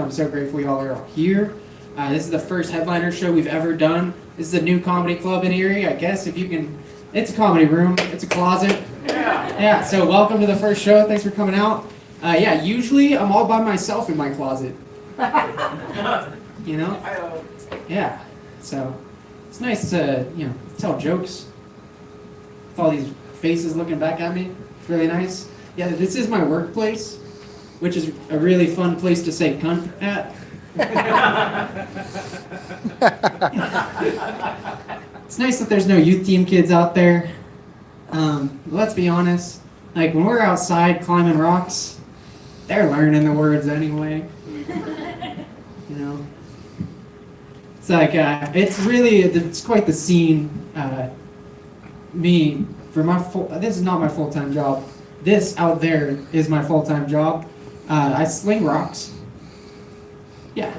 I'm so grateful y'all are all here. This is the first headliner show we've ever done. This is a new comedy club in Erie, I guess, if you can. It's a comedy room. It's a closet. Yeah, so welcome to the first show. Thanks for coming out. Yeah, usually I'm all by myself in my closet. You know? Yeah, so it's nice to, tell jokes with all these faces looking back at me. It's really nice. Yeah, this is my workplace, which is a really fun place to say cunt at. It's nice that there's no youth team kids out there. Let's be honest, like when we're outside climbing rocks, they're learning the words anyway. You know, it's like it's quite the scene. This is not my full-time job. This out there is my full-time job. I sling rocks. Yeah,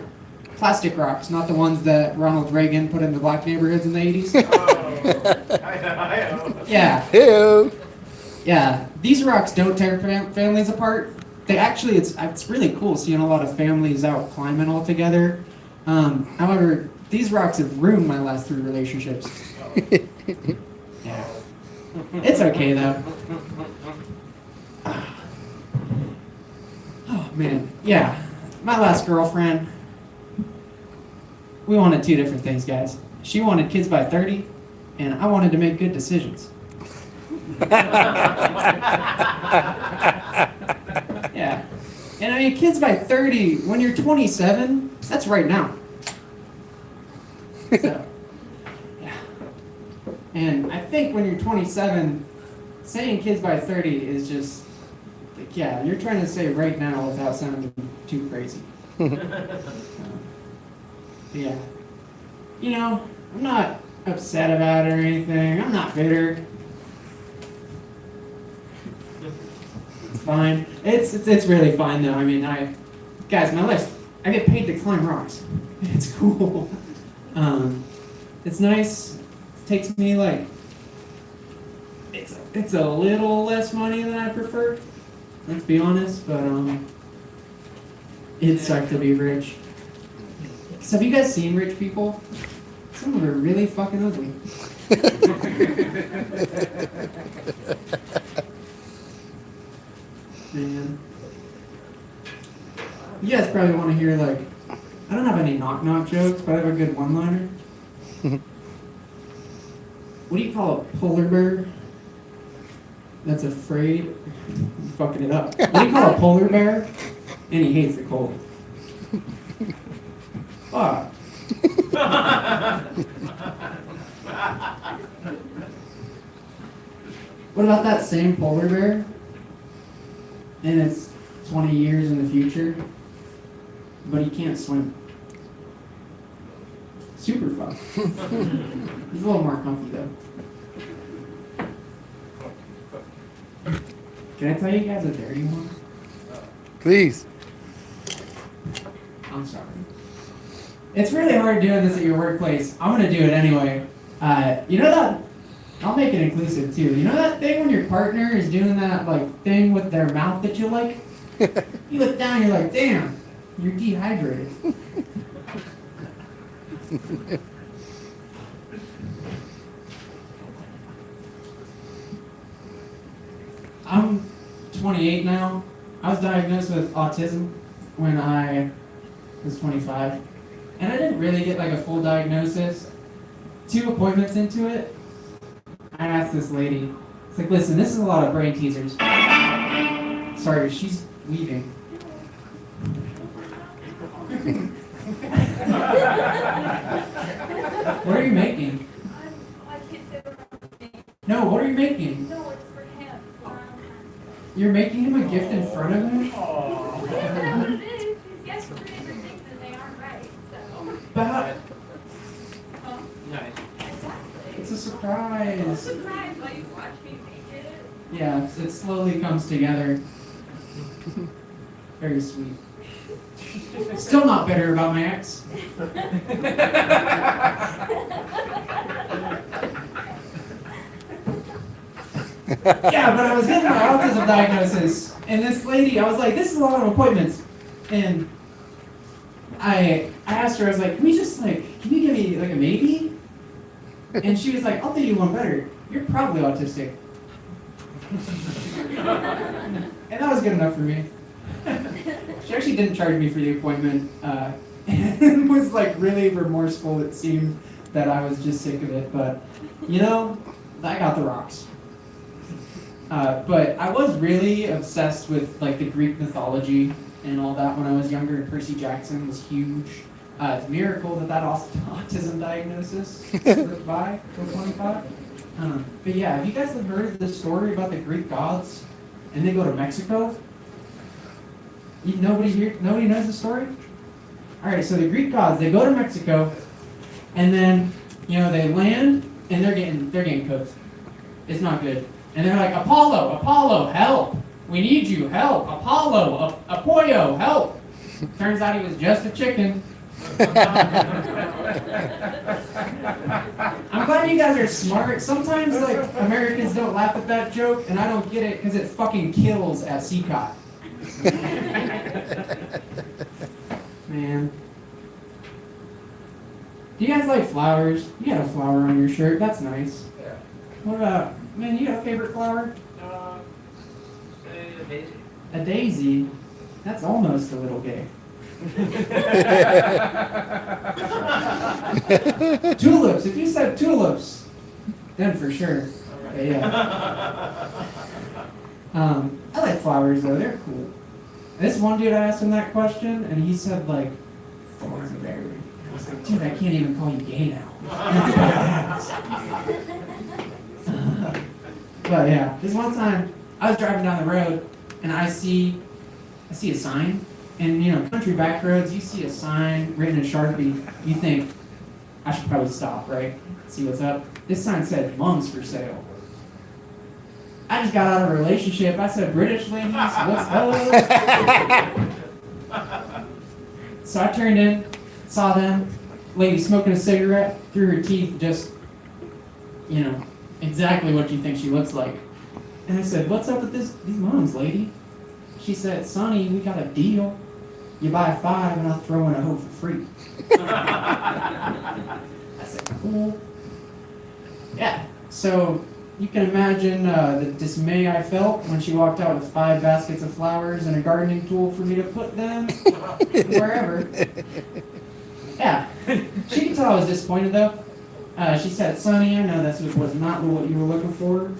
plastic rocks, not the ones that Ronald Reagan put in the black neighborhoods in the 80s. Yeah. Ew. Yeah, these rocks don't tear families apart. They actually, it's really cool seeing a lot of families out climbing all together. However, these rocks have ruined my last 3 relationships. Yeah. It's okay though. Oh man, yeah. My last girlfriend, we wanted 2 different things, guys. She wanted kids by 30, and I wanted to make good decisions. Yeah. And I mean, kids by 30, when you're 27, that's right now. So, yeah. And I think when you're 27, saying kids by 30 is just, like, yeah, you're trying to say right now without sounding too crazy. Yeah. You know, I'm not upset about it or anything. I'm not bitter. It's fine. It's really fine though. I mean, guys, my life, I get paid to climb rocks. It's cool. It's nice. It takes me like, it's a little less money than I prefer. Let's be honest, but it sucks to be rich. So have you guys seen rich people? Some of them are really fucking ugly. Man. You guys probably want to hear like, I don't have any knock-knock jokes, but I have a good one-liner. What do you call a polar bear that's afraid? I'm fucking it up. What do you call a polar bear? And he hates the cold. Fuck. What about that same polar bear? And it's 20 years in the future, but he can't swim. Super fun. He's a little more comfy though. Can I tell you guys a dirty one? Please. I'm sorry. It's really hard doing this at your workplace. I'm going to do it anyway. You know that? I'll make it inclusive too. You know that thing when your partner is doing that like thing with their mouth that you like? You look down, you're like, damn, you're dehydrated. I'm 28 now. I was diagnosed with autism when I was 25. And I didn't really get like a full diagnosis. 2 appointments into it, I asked this lady, it's like, listen, this is a lot of brain teasers. Sorry, she's leaving. What are you making? I can't say the wrong thing. No, what are you making? No, it's for him. You're making him a gift in front of him? He doesn't know what it is. He's guessed 3 different things and they aren't right, so. But Huh? Exactly. it's a surprise. I'm surprised while you watch me make it. Yeah, it slowly comes together. Very sweet. Still not bitter about my ex. Yeah, but I was getting my autism diagnosis, and this lady, I was like, this is a lot of appointments. And I asked her, I was like, can you give me like a maybe? And she was like, I'll do you one better. You're probably autistic. And that was good enough for me. She actually didn't charge me for the appointment, and was like really remorseful, it seemed, that I was just sick of it. But, you know, I got the rocks. But I was really obsessed with like the Greek mythology and all that when I was younger, and Percy Jackson was huge. It's a miracle that autism diagnosis slipped by till 25. But yeah, have you guys heard of this story about the Greek gods and they go to Mexico? Nobody knows the story? Alright, so the Greek gods, they go to Mexico and then, you know, they land and they're getting cooked. It's not good. And they're like, Apollo, help! We need you, help! Apollo, Apoyo, help! Turns out he was just a chicken. I'm glad you guys are smart. Sometimes, like, Americans don't laugh at that joke, and I don't get it because it fucking kills at CCOT. Man. Do you guys like flowers? You got a flower on your shirt. That's nice. Yeah. What about, man, you got a favorite flower? Say a daisy. A daisy? That's almost a little gay. Tulips. If you said tulips, then for sure. Yeah. I like flowers though. They're cool. This one dude, I asked him that question, and he said like, thornberry. I was like, dude, I can't even call you gay now. But yeah, this one time I was driving down the road, and I see a sign. And, you know, country back roads, you see a sign written in Sharpie, you think, I should probably stop, right? See what's up. This sign said, mums for sale. I just got out of a relationship. I said, British ladies, what's up? So I turned in, saw them, lady smoking a cigarette, through her teeth, just, you know, exactly what you think she looks like. And I said, what's up with these mums, lady? She said, Sonny, we got a deal. You buy 5 and I'll throw in a hoe for free. I said, cool. Yeah, so you can imagine the dismay I felt when she walked out with 5 baskets of flowers and a gardening tool for me to put them wherever. Yeah, she could tell I was disappointed though. She said, Sonny, I know that was not what you were looking for.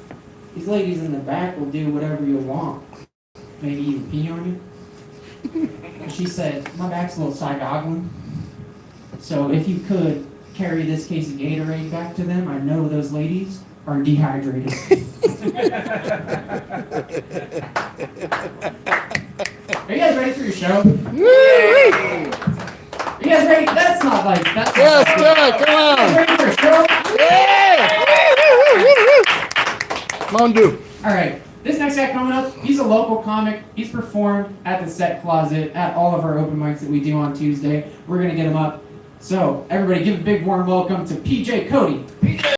These ladies in the back will do whatever you want. Maybe even pee on you. And she said, my back's a little side-goggling. So if you could carry this case of Gatorade back to them, I know those ladies are dehydrated. Are you guys ready for your show? Are you guys ready? That's not like, that's not Yes, like, good, come you guys on. ready for a show? Yeah! Come on, do. All right. This next guy coming up, he's a local comic. He's performed at the Set Closet at all of our open mics that we do on Tuesday. We're going to get him up. So, everybody give a big warm welcome to PJ Cody.